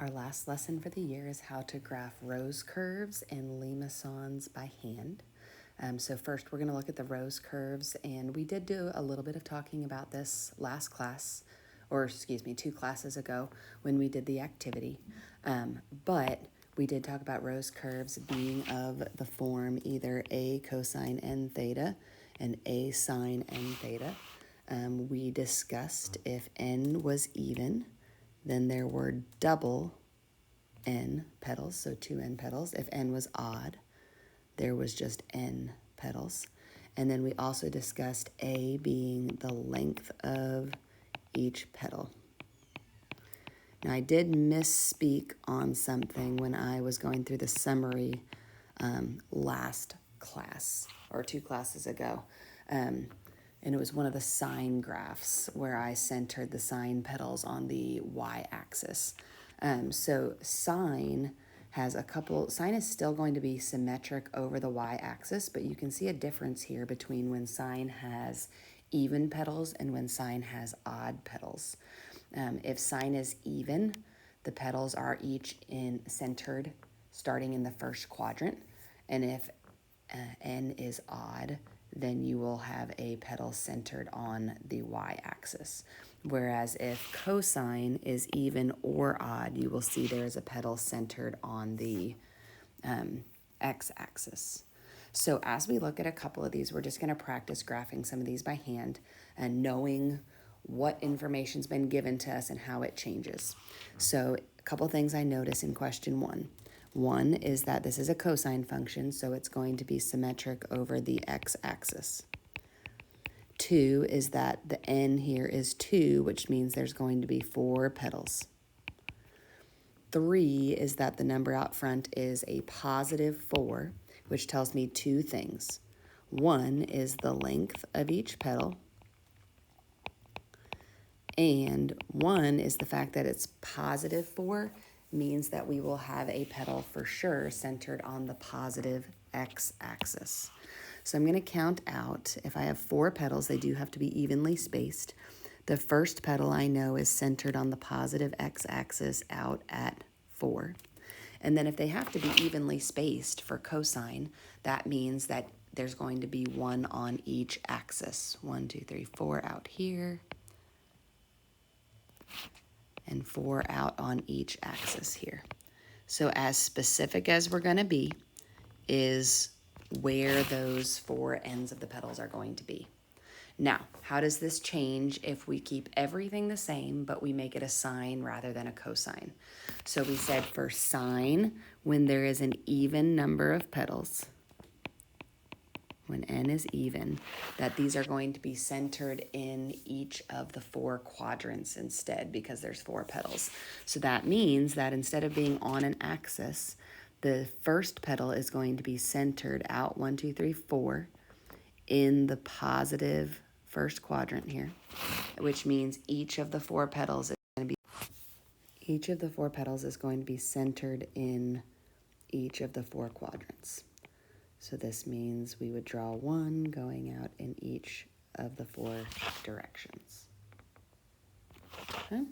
Our last lesson for the year is how to graph rose curves and limaçons by hand. So first we're going to look at the rose curves, and we did do a little bit of talking about this last class, or excuse me, 2 classes ago when we did the activity. But we did talk about rose curves being of the form either a cosine n theta and a sine n theta. We discussed if n was even, then there were double n petals, so 2 n petals. If n was odd, there was just n petals. And then we also discussed A being the length of each petal. Now, I did misspeak on something when I was going through the summary last class, or 2 classes ago. And it was one of the sine graphs where I centered the sine petals on the y-axis. So sine is still going to be symmetric over the y-axis, but you can see a difference here between when sine has even petals and when sine has odd petals. If sine is even, the petals are each centered starting in the first quadrant, and if n is odd, then you will have a petal centered on the y-axis. Whereas if cosine is even or odd, you will see there is a petal centered on the x-axis. So as we look at a couple of these, we're just going to practice graphing some of these by hand and knowing what information's been given to us and how it changes. So a couple things I notice in question 1. One is that this is a cosine function, so it's going to be symmetric over the x-axis. 2 is that the n here is 2, which means there's going to be 4 petals. 3 is that the number out front is a positive 4, which tells me 2 things. 1 is the length of each petal, and 1 is the fact that it's positive 4 means that we will have a petal for sure centered on the positive x-axis. So I'm going to count out. If I have 4 petals, they do have to be evenly spaced. The first petal I know is centered on the positive x-axis out at 4. And then if they have to be evenly spaced for cosine, that means that there's going to be 1 on each axis. 1, 2, 3, 4 out here, and 4 out on each axis here. So as specific as we're going to be is where those 4 ends of the petals are going to be. Now, how does this change if we keep everything the same, but we make it a sine rather than a cosine? So we said for sine, when there is an even number of petals, when n is even, that these are going to be centered in each of the 4 quadrants instead, because there's 4 petals. So that means that instead of being on an axis, the first petal is going to be centered out 1, 2, 3, 4 in the positive first quadrant here, which means each of the 4 petals is going to be centered in each of the 4 quadrants. So this means we would draw 1 going out in each of the 4 directions. Okay.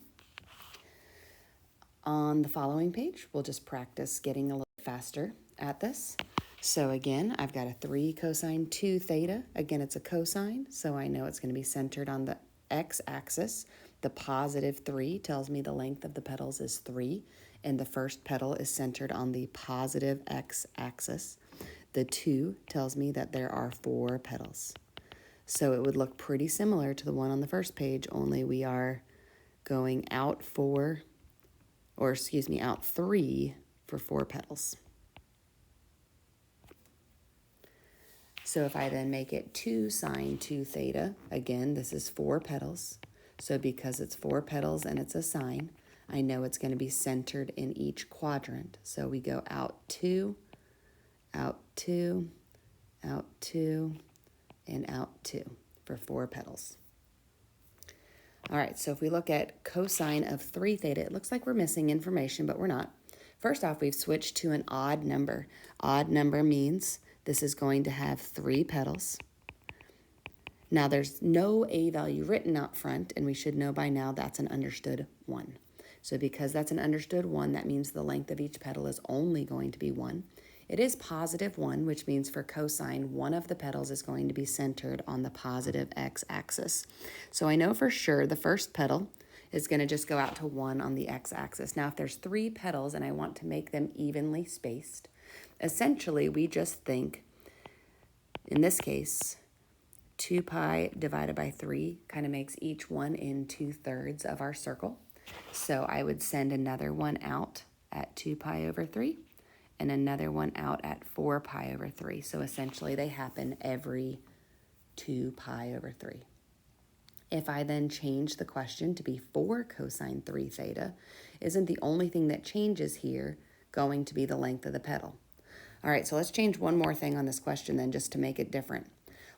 On the following page, we'll just practice getting a little faster at this. So again, I've got a 3 cosine 2 theta. Again, it's a cosine, so I know it's going to be centered on the x-axis. The positive 3 tells me the length of the petals is 3, and the first petal is centered on the positive x-axis. The 2 tells me that there are 4 petals. So it would look pretty similar to the one on the first page, only we are going out 3 for 4 petals. So if I then make it 2 sine 2 theta, again, this is 4 petals. So because it's 4 petals and it's a sine, I know it's going to be centered in each quadrant. So we go out 2, out 2, out 2, and out 2 for 4 petals. All right, so if we look at cosine of 3 theta, it looks like we're missing information, but we're not. First off, we've switched to an odd number. Odd number means this is going to have 3 petals. Now, there's no a value written out front, and we should know by now that's an understood 1. So because that's an understood 1, that means the length of each petal is only going to be 1. It is positive 1, which means for cosine, one of the petals is going to be centered on the positive x-axis. So I know for sure the first petal is going to just go out to 1 on the x-axis. Now, if there's 3 petals and I want to make them evenly spaced, essentially we just think, in this case, 2 pi divided by 3 kind of makes each one in 2/3 of our circle. So I would send another one out at 2 pi over 3 and another one out at 4 pi over 3. So essentially they happen every 2 pi over 3. If I then change the question to be 4 cosine 3 theta, isn't the only thing that changes here going to be the length of the petal? All right, so let's change one more thing on this question then just to make it different.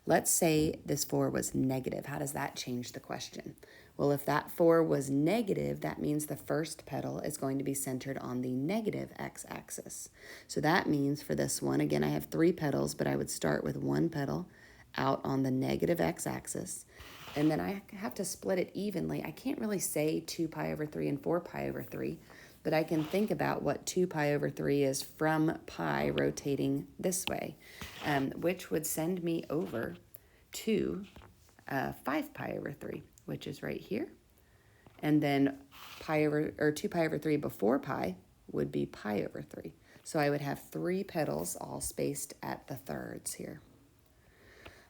Let's say this 4 was negative. How does that change the question? Well, if that 4 was negative, that means the first petal is going to be centered on the negative x-axis. So that means for this one, again, I have 3 petals, but I would start with 1 petal out on the negative x-axis, and then I have to split it evenly. I can't really say 2 pi over 3 and 4 pi over 3, but I can think about what 2 pi over 3 is from pi rotating this way, which would send me over to 5 pi over 3, which is right here. And then 2 pi over 3 before pi would be pi over 3. So I would have 3 petals all spaced at the thirds here.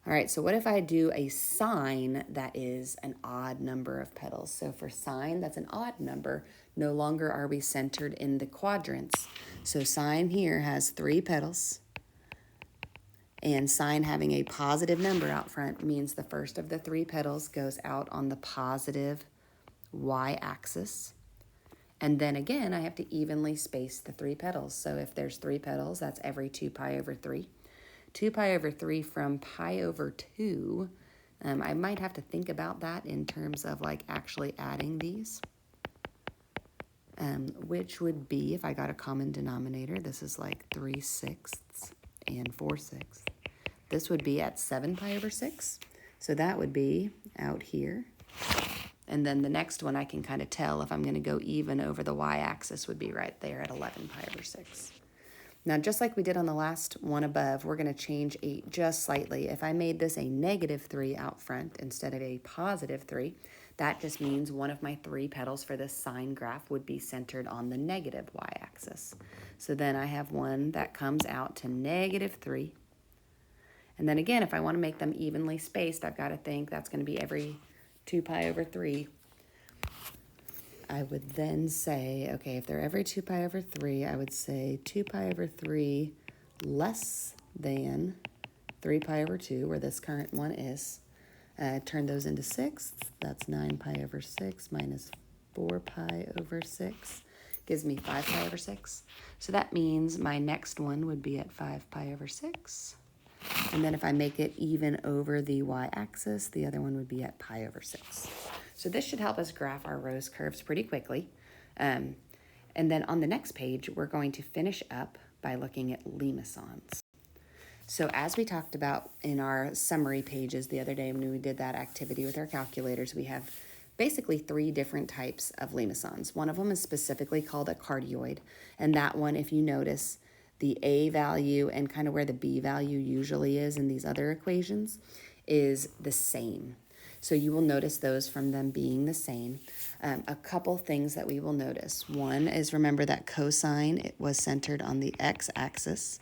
All right, so what if I do a sine that is an odd number of petals? So for sine, that's an odd number. No longer are we centered in the quadrants. So sine here has 3 petals. And sine having a positive number out front means the first of the 3 petals goes out on the positive y-axis. And then again, I have to evenly space the 3 petals. So if there's 3 petals, that's every 2 pi over 3. 2 pi over 3 from pi over 2, I might have to think about that in terms of like actually adding these, which would be, if I got a common denominator, this is like 3/6 and 4/6. This would be at 7 pi over 6. So that would be out here. And then the next one I can kind of tell if I'm going to go even over the y-axis would be right there at 11 pi over 6. Now, just like we did on the last one above, we're going to change 8 just slightly. If I made this a negative 3 out front instead of a positive 3, that just means one of my 3 petals for this sine graph would be centered on the negative y-axis. So then I have one that comes out to negative 3. And then again, if I want to make them evenly spaced, I've got to think that's going to be every 2 pi over 3. I would then say, okay, if they're every 2 pi over 3, I would say 2 pi over 3 less than 3 pi over 2, where this current one is. Turn those into sixths. That's 9 pi over 6 minus 4 pi over 6. Gives me 5 pi over 6. So that means my next one would be at 5 pi over 6. And then if I make it even over the y-axis, the other one would be at pi over 6. So this should help us graph our rose curves pretty quickly. And then on the next page, we're going to finish up by looking at limacons. So as we talked about in our summary pages the other day when we did that activity with our calculators, we have basically 3 different types of limacons. One of them is specifically called a cardioid. And that one, if you notice, the A value and kind of where the B value usually is in these other equations is the same. So you will notice those from them being the same. A couple things that we will notice. One is, remember that cosine was centered on the x-axis.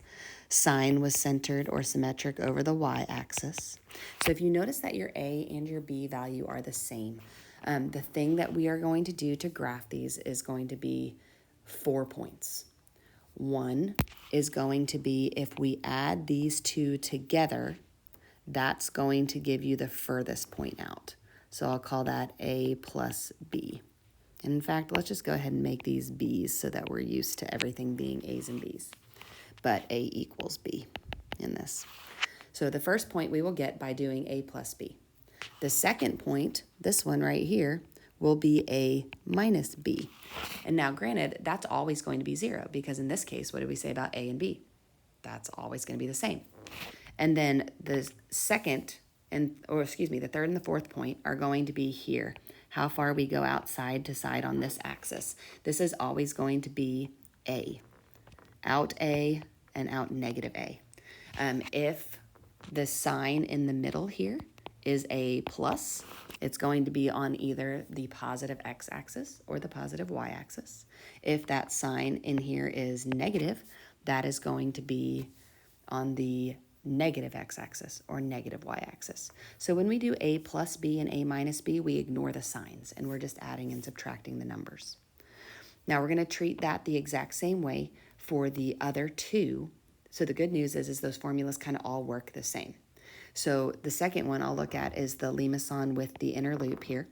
Sine was centered or symmetric over the y-axis. So if you notice that your A and your B value are the same, the thing that we are going to do to graph these is going to be 4 points. One is going to be if we add these 2 together, that's going to give you the furthest point out. So I'll call that A plus B. And in fact, let's just go ahead and make these B's so that we're used to everything being A's and B's. But A equals B in this. So the first point we will get by doing A plus B. The second point, this one right here, will be A minus B. And now granted, that's always going to be 0 because in this case, what did we say about A and B? That's always going to be the same. And then the third and the fourth point are going to be here. how far we go out side to side on this axis. This is always going to be A, out A and out negative A. If the sign in the middle here is a plus, it's going to be on either the positive x-axis or the positive y-axis. If that sign in here is negative, that is going to be on the negative x-axis or negative y-axis. So when we do a plus b and a minus b, we ignore the signs and we're just adding and subtracting the numbers. Now we're going to treat that the exact same way for the other two. So the good news is those formulas kind of all work the same. So the second one I'll look at is the limmason with the inner loop here.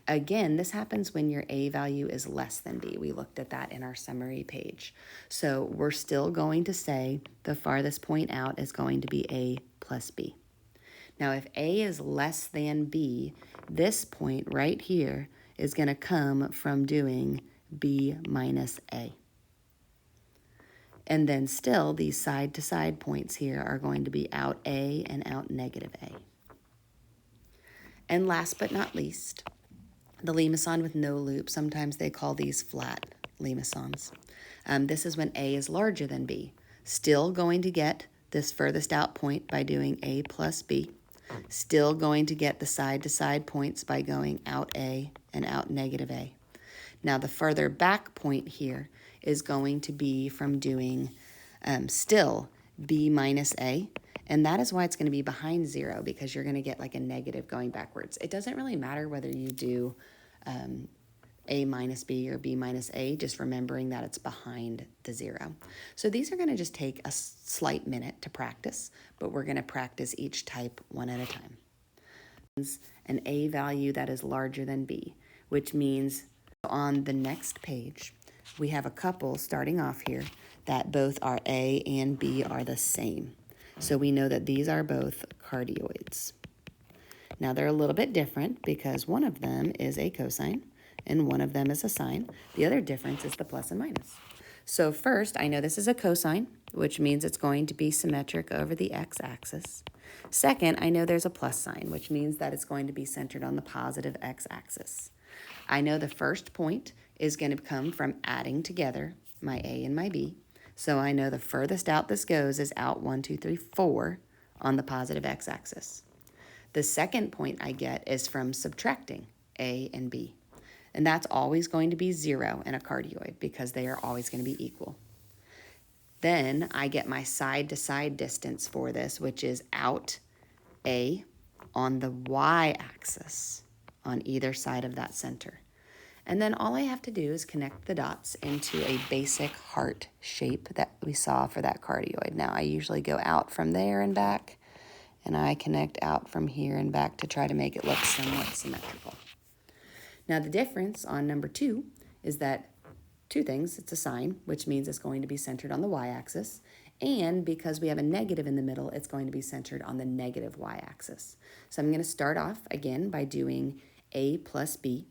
Again, this happens when your A value is less than B. We looked at that in our summary page. So we're still going to say the farthest point out is going to be A plus B. Now if A is less than B, this point right here is going to come from doing B minus A. And then still, these side-to-side points here are going to be out A and out negative A. And last but not least, the limmason with no loop. Sometimes they call these flat limmasons. This is when A is larger than B. Still going to get this furthest out point by doing A plus B. Still going to get the side-to-side points by going out A and out negative A. Now the further back point here is going to be from doing still B minus A, and that is why it's going to be behind 0, because you're going to get like a negative going backwards. It doesn't really matter whether you do A minus B or B minus A, just remembering that it's behind the 0. So these are going to just take a slight minute to practice, but we're going to practice each type one at a time. An A value that is larger than B, which means on the next page, we have a couple starting off here that both our A and B are the same. So we know that these are both cardioids. Now they're a little bit different because one of them is a cosine and one of them is a sine. The other difference is the plus and minus. So first, I know this is a cosine, which means it's going to be symmetric over the x-axis. Second, I know there's a plus sign, which means that it's going to be centered on the positive x-axis. I know the first point is going to come from adding together my A and my B. So I know the furthest out this goes is out 1, 2, 3, 4 on the positive x-axis. The second point I get is from subtracting A and B. And that's always going to be 0 in a cardioid because they are always going to be equal. Then I get my side-to-side distance for this, which is out A on the y-axis on either side of that center. And then all I have to do is connect the dots into a basic heart shape that we saw for that cardioid. Now I usually go out from there and back, and I connect out from here and back to try to make it look somewhat symmetrical. Now the difference on number 2 is that two things. It's a sine, which means it's going to be centered on the y-axis, and because we have a negative in the middle, it's going to be centered on the negative y-axis. So I'm going to start off again by doing A plus B.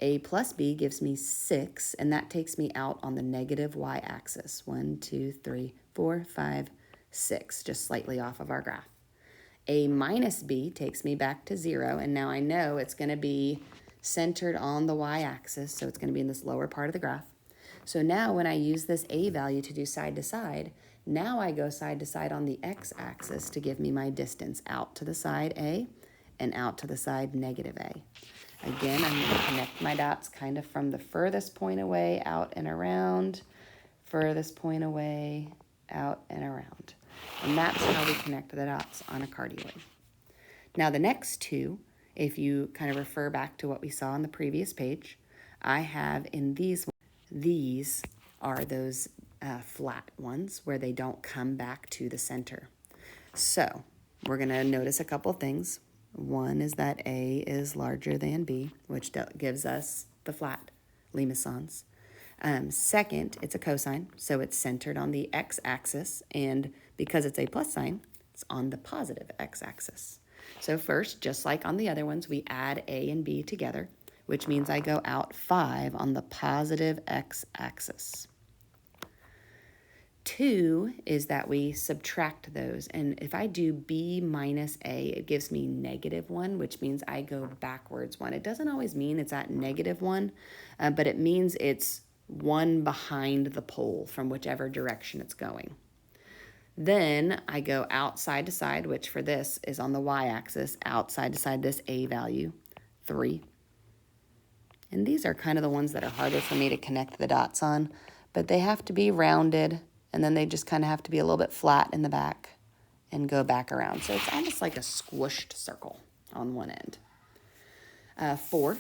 A plus B gives me 6, and that takes me out on the negative y-axis. 1, 2, 3, 4, 5, 6, just slightly off of our graph. A minus B takes me back to 0, and now I know it's going to be centered on the y-axis, so it's going to be in this lower part of the graph. So now when I use this A value to do side to side, now I go side to side on the x-axis to give me my distance out to the side A and out to the side negative A. Again, I'm going to connect my dots kind of from the furthest point away, out and around, furthest point away, out and around. And that's how we connect the dots on a cardioid. Now the next two, if you kind of refer back to what we saw on the previous page, I have in these are those flat ones where they don't come back to the center. So we're going to notice a couple things. One is that A is larger than B, which gives us the flat limmasons. Second, it's a cosine, so it's centered on the x-axis, and because it's a plus sign, it's on the positive x-axis. So first, just like on the other ones, we add A and B together, which means I go out 5 on the positive x-axis. 2 is that we subtract those. And if I do b minus a, it gives me -1, which means I go backwards 1. It doesn't always mean it's at -1, but it means it's 1 behind the pole from whichever direction it's going. Then I go outside to side, which for this is on the y-axis, outside to side this a value, 3. And these are kind of the ones that are harder for me to connect the dots on, but they have to be rounded, and then they just kind of have to be a little bit flat in the back and go back around. So it's almost like a squished circle on one end. 4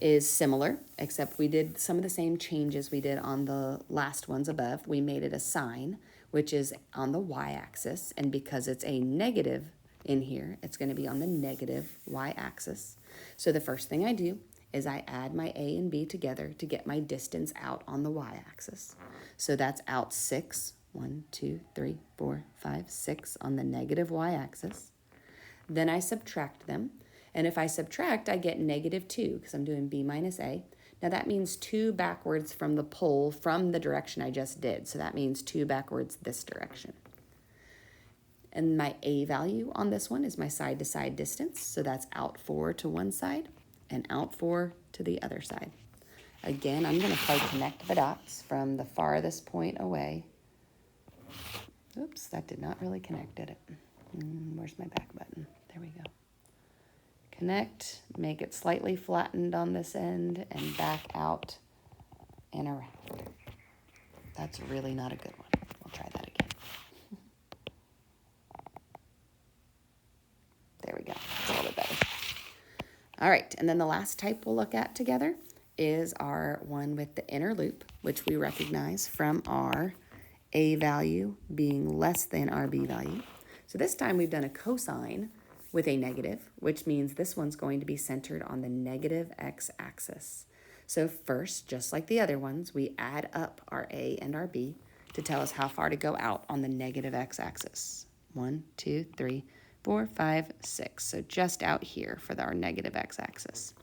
is similar, except we did some of the same changes we did on the last ones above. We made it a sign, which is on the y-axis, and because it's a negative in here, it's going to be on the negative y-axis. So the first thing I do is I add my a and b together to get my distance out on the y-axis. So that's out 6, 1, 2, 3, 4, 5, 6 on the negative y-axis. Then I subtract them, and if I subtract, I get -2 because I'm doing b minus a. Now that means 2 backwards from the pole from the direction I just did. So that means 2 backwards this direction. And my a value on this one is my side-to-side distance. So that's out 4 to one side and out 4 to the other side. Again, I'm going to play connect the dots from the farthest point away. Oops, that did not really connect, did it? Where's my back button? There we go. Connect, make it slightly flattened on this end, and back out and around. That's really not a good one. We'll try that again. There we go. That's a little bit better. All right, and then the last type we'll look at together is our one with the inner loop, which we recognize from our a value being less than our b value. So this time we've done a cosine with a negative, which means this one's going to be centered on the negative x-axis. So first, just like the other ones, we add up our a and our b to tell us how far to go out on the negative x-axis. 1, 2, 3, 4, 5, 6. So just out here for our negative x-axis.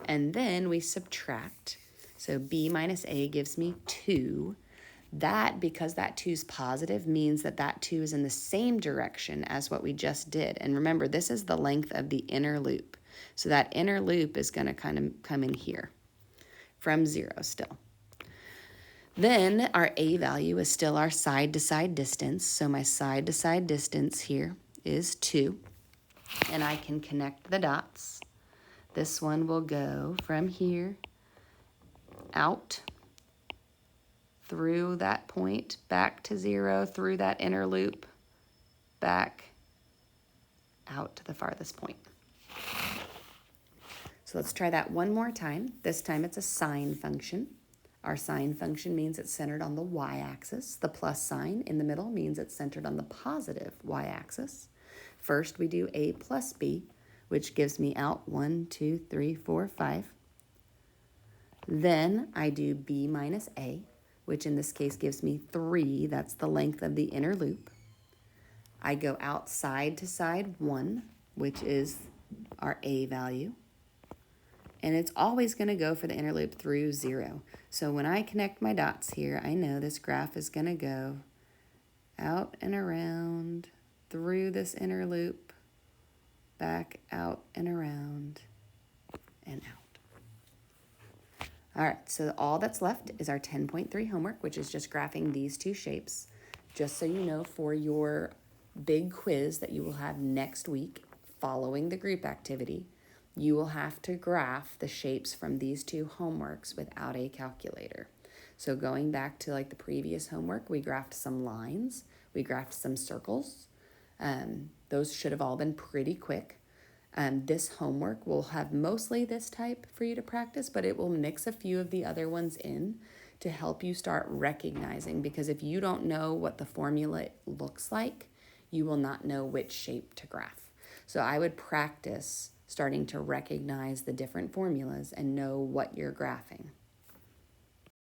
And then we subtract. So b minus a gives me 2. That, because that 2 is positive, means that that 2 is in the same direction as what we just did. And remember, this is the length of the inner loop. So that inner loop is going to kind of come in here from 0 still. Then our a value is still our side-to-side distance. So my side-to-side distance here is 2. And I can connect the dots. This one will go from here out through that point, back to 0, through that inner loop, back out to the farthest point. So let's try that one more time. This time it's a sine function. Our sine function means it's centered on the y-axis. The plus sign in the middle means it's centered on the positive y-axis. First, we do a plus b, which gives me out 1, 2, 3, 4, 5. Then I do b minus a, which in this case gives me 3. That's the length of the inner loop. I go out side to side 1, which is our a value. And it's always going to go for the inner loop through 0. So when I connect my dots here, I know this graph is going to go out and around, through this inner loop, back out and around, and out. All right, so all that's left is our 10.3 homework, which is just graphing these two shapes. Just so you know, for your big quiz that you will have next week following the group activity, you will have to graph the shapes from these two homeworks without a calculator. So going back to like the previous homework, we graphed some lines, we graphed some circles. Those should have all been pretty quick. This homework will have mostly this type for you to practice, but it will mix a few of the other ones in to help you start recognizing, because if you don't know what the formula looks like, you will not know which shape to graph. So I would practice starting to recognize the different formulas and know what you're graphing.